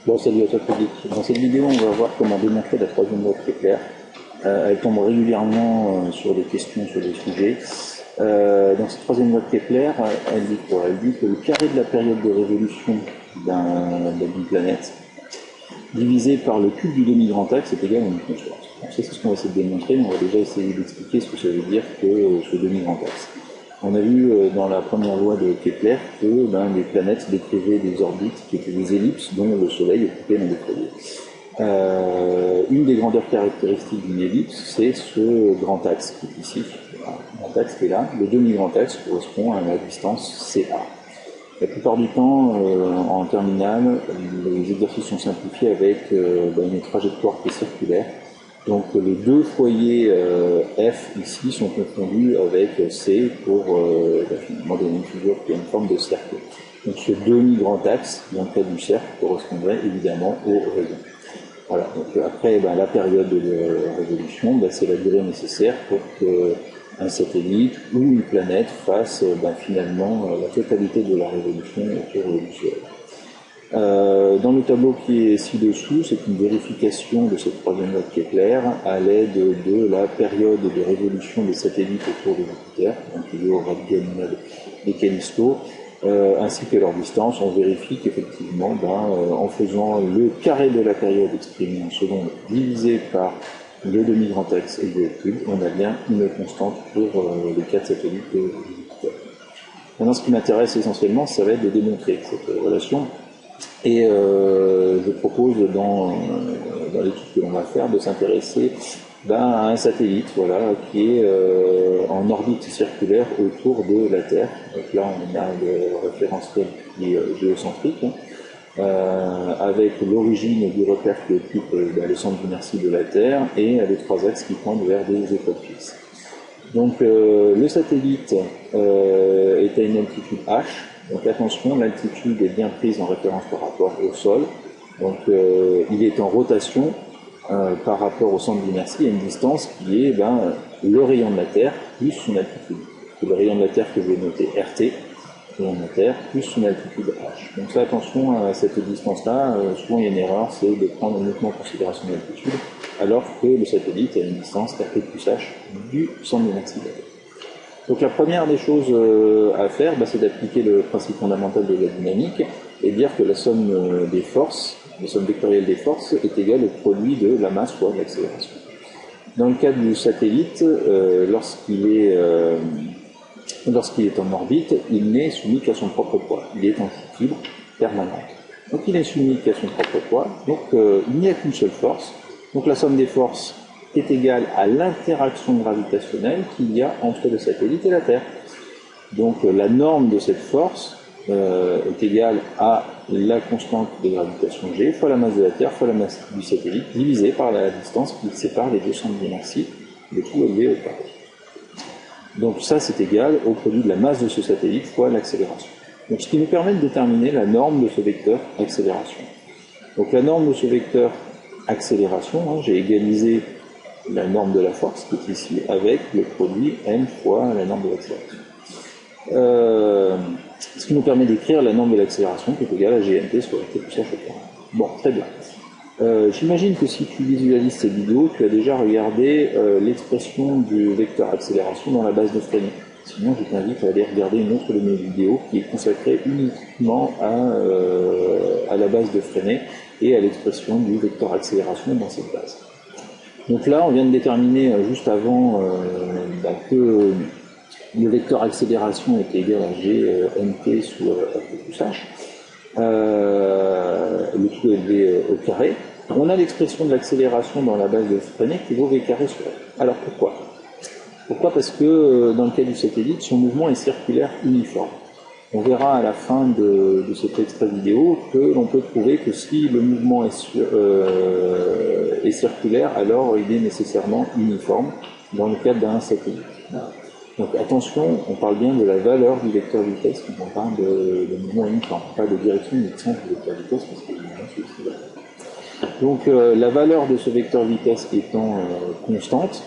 Bon, salut à toi public. Dans cette vidéo, on va voir comment démontrer la troisième loi de Kepler. Elle tombe régulièrement sur des questions, sur des sujets. Dans cette troisième loi de Kepler, elle dit quoi? Elle dit que le carré de la période de révolution d'une planète divisé par le cube du demi-grand axe est égal à une constante. Donc ça, c'est ce qu'on va essayer de démontrer, mais on va déjà essayer d'expliquer ce que ça veut dire que ce demi-grand axe. On a vu dans la première loi de Kepler que les planètes décrivaient des orbites qui étaient des ellipses dont le Soleil occupait l'un des foyers. Une des grandeurs caractéristiques d'une ellipse, c'est ce grand axe qui est ici, le grand axe qui est là. Le demi-grand axe correspond à la distance CA. La plupart du temps, en terminale, les exercices sont simplifiés avec une trajectoire qui est circulaire. Donc les deux foyers F ici sont confondus avec C pour finalement donner une figure qui a une forme de cercle. Donc ce demi-grand axe, dans le cas du cercle, correspondrait évidemment au rayon. Voilà, donc après la période de révolution, c'est la durée nécessaire pour qu'un satellite ou une planète fasse finalement la totalité de la révolution autour du Soleil. Dans le tableau qui est ci-dessous, c'est une vérification de cette troisième loi de Kepler à l'aide de la période de révolution des satellites autour de Jupiter, donc Io, Ganymède et Callisto, ainsi que leur distance. On vérifie qu'effectivement, en faisant le carré de la période exprimée en secondes divisé par le demi-grand axe et le cube, on a bien une constante pour les 4 satellites de Jupiter. Maintenant, ce qui m'intéresse essentiellement, ça va être de démontrer cette relation. Et je propose dans l'étude que l'on va faire de s'intéresser à un satellite qui est en orbite circulaire autour de la Terre. Donc là on a le référentiel qui est géocentrique, avec l'origine du repère qui occupe le centre d'inertie de la Terre et les trois axes qui pointent vers des étoiles fixes. Donc le satellite est à une altitude h. Donc attention, l'altitude est bien prise en référence par rapport au sol. Donc il est en rotation par rapport au centre d'inertie à une distance qui est le rayon de la Terre plus son altitude. C'est le rayon de la Terre que je vais noter RT, rayon de la Terre, plus son altitude H. Donc ça, attention à cette distance-là, souvent il y a une erreur, c'est de prendre uniquement en considération l'altitude, alors que le satellite a une distance RT plus H du centre d'inertie de la Terre. Donc la première des choses à faire, c'est d'appliquer le principe fondamental de la dynamique et dire que la somme des forces, la somme vectorielle des forces, est égale au produit de la masse fois l'accélération. Dans le cas du satellite, lorsqu'il est en orbite, il n'est soumis qu'à son propre poids. Il est en chute libre permanente. Donc il est soumis qu'à son propre poids. Donc il n'y a qu'une seule force. Donc la somme des forces est égale à l'interaction gravitationnelle qu'il y a entre le satellite et la Terre. Donc la norme de cette force est égale à la constante de gravitation G fois la masse de la Terre fois la masse du satellite divisé par la distance qui sépare les deux centres d'inertie, le tout élevé au carré. Donc ça c'est égal au produit de la masse de ce satellite fois l'accélération. Donc ce qui nous permet de déterminer la norme de ce vecteur accélération. Donc la norme de ce vecteur accélération, j'ai égalisé la norme de la force qui est ici avec le produit m fois la norme de l'accélération. Ce qui nous permet d'écrire la norme de l'accélération qui est égale à gmt sur rt plus h au carré. Bon, très bien. J'imagine que si tu visualises cette vidéo, tu as déjà regardé l'expression du vecteur accélération dans la base de Freinet. Sinon, je t'invite à aller regarder une autre de mes vidéos qui est consacrée uniquement à la base de Freinet et à l'expression du vecteur accélération dans cette base. Donc là, on vient de déterminer juste avant que le vecteur accélération est égal à gmt sous rt plus h, le tout élevé au carré. On a l'expression de l'accélération dans la base de Freinet qui vaut v carré sur r. Alors pourquoi? Pourquoi? Parce que dans le cas du satellite, son mouvement est circulaire uniforme. On verra à la fin de cet extrait vidéo que l'on peut prouver que si le mouvement est circulaire, alors il est nécessairement uniforme dans le cas d'un satellite. Donc attention, on parle bien de la valeur du vecteur vitesse quand on parle de mouvement uniforme, pas de direction ni de sens du vecteur vitesse parce que c'est aussi valeur. Donc la valeur de ce vecteur vitesse étant constante,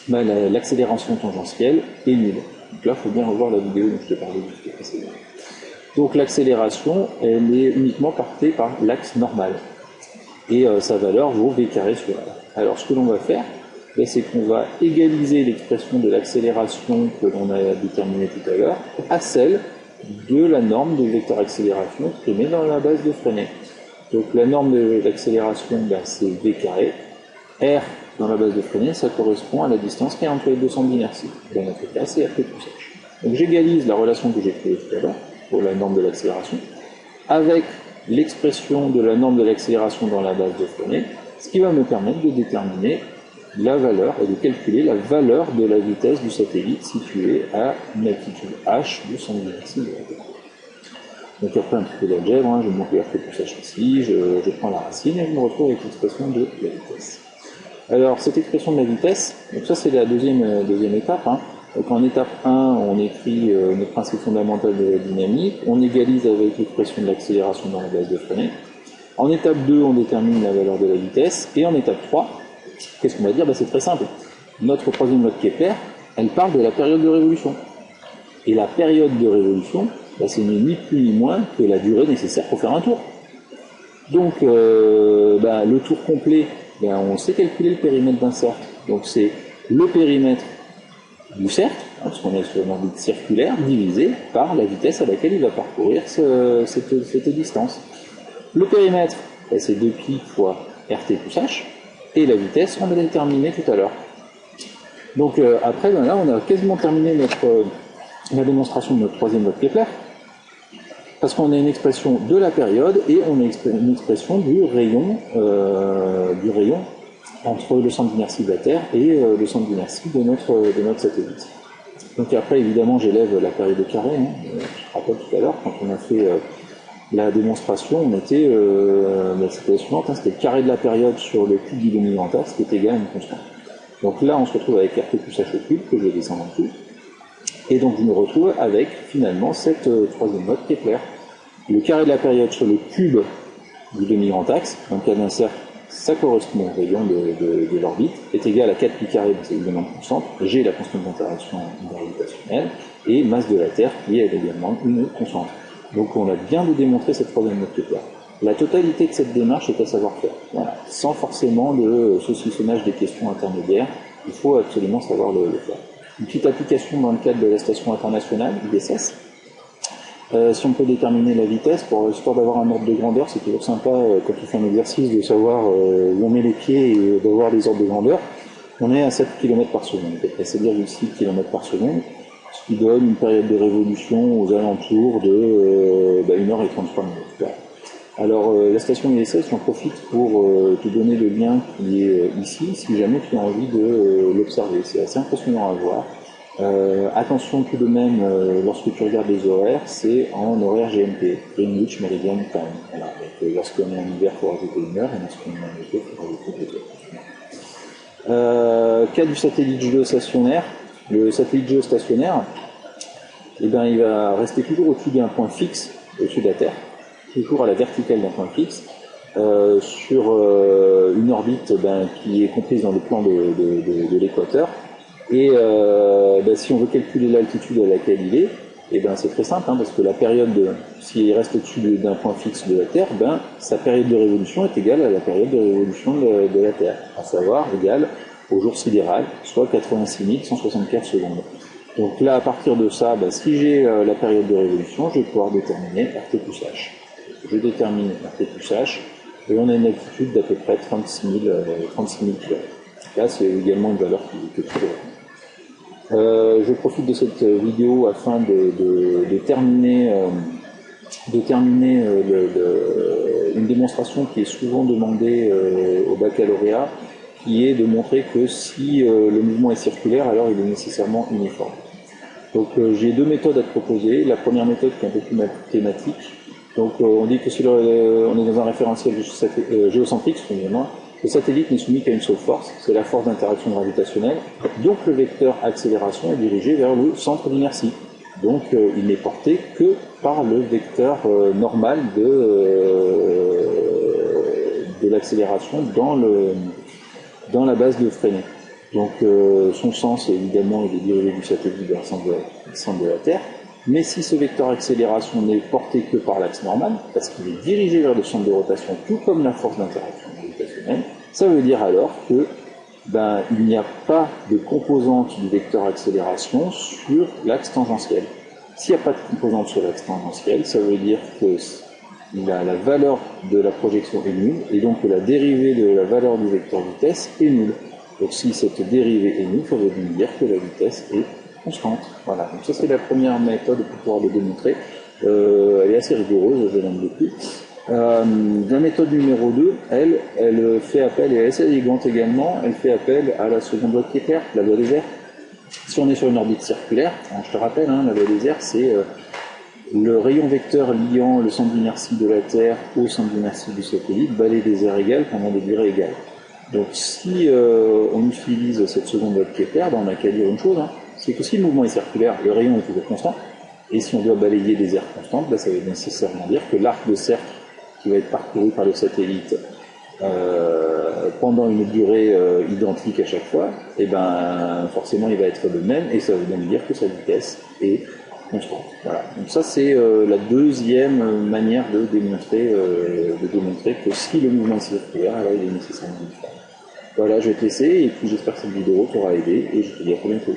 l'accélération tangentielle est nulle. Donc là, il faut bien revoir la vidéo dont je te parlais juste précédemment. Donc l'accélération, elle est uniquement portée par l'axe normal. Et sa valeur vaut v carré sur r. Alors ce que l'on va faire, c'est qu'on va égaliser l'expression de l'accélération que l'on a déterminée tout à l'heure à celle de la norme de vecteur accélération exprimée dans la base de Freinet. Donc la norme de l'accélération, c'est v carré. R dans la base de Freinet, ça correspond à la distance qui est entre les deux centres d'inertie. Dans notre cas, c'est r plus h. Donc j'égalise la relation que j'ai trouvée tout à l'heure pour la norme de l'accélération avec l'expression de la norme de l'accélération dans la base de Freinet, ce qui va me permettre de déterminer la valeur et de calculer la valeur de la vitesse du satellite situé à une altitude h du centre d'inertie de la Terre. Donc après un petit peu d'algèbre, je monte le r plus h ici, je prends la racine et je me retrouve avec l'expression de la vitesse. Alors cette expression de la vitesse, donc ça c'est la deuxième étape. Donc en étape 1, on écrit notre principe fondamental de la dynamique, on égalise avec l'expression de l'accélération dans la base de Freinet. En étape 2, on détermine la valeur de la vitesse, et en étape 3, qu'est-ce qu'on va dire? C'est très simple. Notre troisième loi de Kepler, elle parle de la période de révolution. Et la période de révolution, c'est ni plus ni moins que la durée nécessaire pour faire un tour. Donc le tour complet, on sait calculer le périmètre d'un cercle. Donc c'est le périmètre du cercle, parce qu'on est sur une orbite circulaire, divisé par la vitesse à laquelle il va parcourir cette distance. Le périmètre, c'est 2π fois rt plus h, et la vitesse, on l'a déterminée tout à l'heure. Donc après, là, on a quasiment terminé la démonstration de notre troisième loi de Kepler, parce qu'on a une expression de la période et on a une expression du rayon entre le centre d'inertie de la Terre et le centre d'inertie de notre satellite. Donc après, évidemment, j'élève la période au carré. Je me rappelle tout à l'heure, quand on a fait la démonstration, c'était la suivante, c'était le carré de la période sur le cube du demi-grand axe qui est égal à une constante. Donc là, on se retrouve avec rt plus h au cube, que je vais descendre en dessous. Et donc je me retrouve avec finalement cette troisième loi de Kepler. Le carré de la période sur le cube du demi-grand axe, dans le cas d'un cercle, ça correspond au rayon de l'orbite, est égal à 4π carré, c'est évidemment une constante, G la constante d'interaction gravitationnelle, et masse de la Terre qui est également une constante. Donc on a bien démontré cette troisième loi de Kepler. La totalité de cette démarche est à savoir-faire. Voilà. Sans forcément le saucissonnage des questions intermédiaires, il faut absolument savoir le faire. Une petite application dans le cadre de la station internationale, ISS. Si on peut déterminer la vitesse, histoire d'avoir un ordre de grandeur, c'est toujours sympa quand on fait un exercice de savoir où on met les pieds et d'avoir des ordres de grandeur. On est à 7 km par seconde, à peu près 7,6 km par seconde, ce qui donne une période de révolution aux alentours de 1h33 minutes. Alors la station ISS, j'en profite pour te donner le lien qui est ici, si jamais tu as envie de l'observer. C'est assez impressionnant à voir. Attention tout de même, lorsque tu regardes les horaires, c'est en horaire GMT, Greenwich Meridian Time. Voilà. Donc, lorsqu'on est en hiver, il faut rajouter une heure, et lorsqu'on est en été, il faut rajouter 2 heures. Cas du satellite géostationnaire. Le satellite géostationnaire, il va rester toujours au-dessus d'un point fixe, au-dessus de la Terre, toujours à la verticale d'un point fixe, sur une orbite qui est comprise dans le plan de l'équateur. Et si on veut calculer l'altitude à laquelle il est, c'est très simple, parce que la période, s'il reste au-dessus d'un point fixe de la Terre, sa période de révolution est égale à la période de révolution de la Terre, à savoir égale au jour sidéral, soit 86 164 secondes. Donc là, à partir de ça, si j'ai la période de révolution, je vais pouvoir déterminer RT plus H. Je détermine RT plus H, et on a une altitude d'à peu près 36 000 km. Là, c'est également une valeur que je trouve. Je profite de cette vidéo afin de terminer une démonstration qui est souvent demandée au baccalauréat, qui est de montrer que si le mouvement est circulaire, alors il est nécessairement uniforme. Donc j'ai deux méthodes à te proposer. La première méthode qui est un peu plus mathématique. Donc on dit que si on est dans un référentiel géocentrique, le satellite n'est soumis qu'à une seule force, c'est la force d'interaction gravitationnelle. Donc le vecteur accélération est dirigé vers le centre d'inertie. Donc il n'est porté que par le vecteur normal de l'accélération dans la base de Freinet. Donc son sens, évidemment, il est dirigé du satellite vers le centre de la Terre. Mais si ce vecteur accélération n'est porté que par l'axe normal, parce qu'il est dirigé vers le centre de rotation, tout comme la force d'interaction gravitationnelle, ça veut dire alors que il n'y a pas de composante du vecteur accélération sur l'axe tangentiel. S'il n'y a pas de composante sur l'axe tangentiel, ça veut dire que la valeur de la projection est nulle, et donc que la dérivée de la valeur du vecteur vitesse est nulle. Donc si cette dérivée est nulle, ça veut dire que la vitesse est constante. Voilà, donc ça c'est la première méthode pour pouvoir le démontrer. Elle est assez rigoureuse, je l'aime beaucoup. La méthode numéro 2, elle fait appel, et elle est assez élégante également, elle fait appel à la seconde loi de Kepler, la loi des airs. Si on est sur une orbite circulaire, je te rappelle, la loi des airs, c'est le rayon vecteur liant le centre d'inertie de la Terre au centre d'inertie du satellite balaye des aires égales pendant des durées égales. Donc si on utilise cette seconde loi de Kepler, on n'a qu'à dire une chose, c'est que si le mouvement est circulaire, le rayon est toujours constant, et si on doit balayer des aires constantes, ça veut nécessairement dire que l'arc de cercle qui va être parcouru par le satellite pendant une durée identique à chaque fois, forcément il va être le même, et ça veut donc dire que sa vitesse est constante. Voilà. Donc ça c'est la deuxième manière de démontrer que si le mouvement est circulaire, alors il est nécessairement uniforme. Voilà, je vais te laisser, et puis j'espère que cette vidéo t'aura aidé, et je te dis à très bientôt.